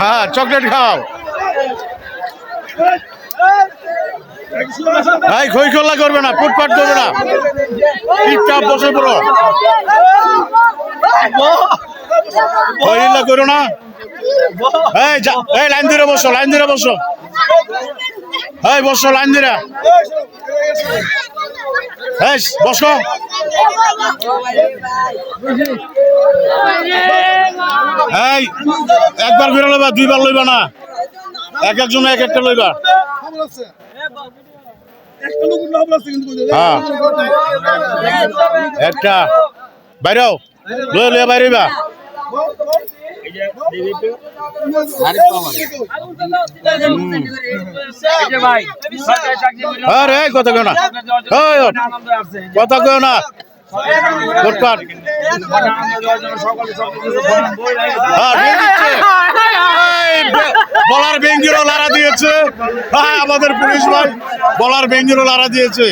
হ্যাঁ চকলেট খাও ভাই খই খোলা করবে না ফুটপাট করবে না টিপটাপ বসে পড়ো খইলা করো না এই লাইন ধরে বসো এই বসো লাইন ধরে বসো এই একবার ঘুরে লইবা দুইবার লইবা না একজন এক একটা লইবা হ্যাঁ একটা বাইরেও লইয়া বাইরেবা আরে কথা কেউ না কথা কেউ না ফুটপাট বলার বেঙ্গিরও লারা দিয়েছে আমাদের পুলিশ ভাই বলার বেঙ্গিরও লারা দিয়েছে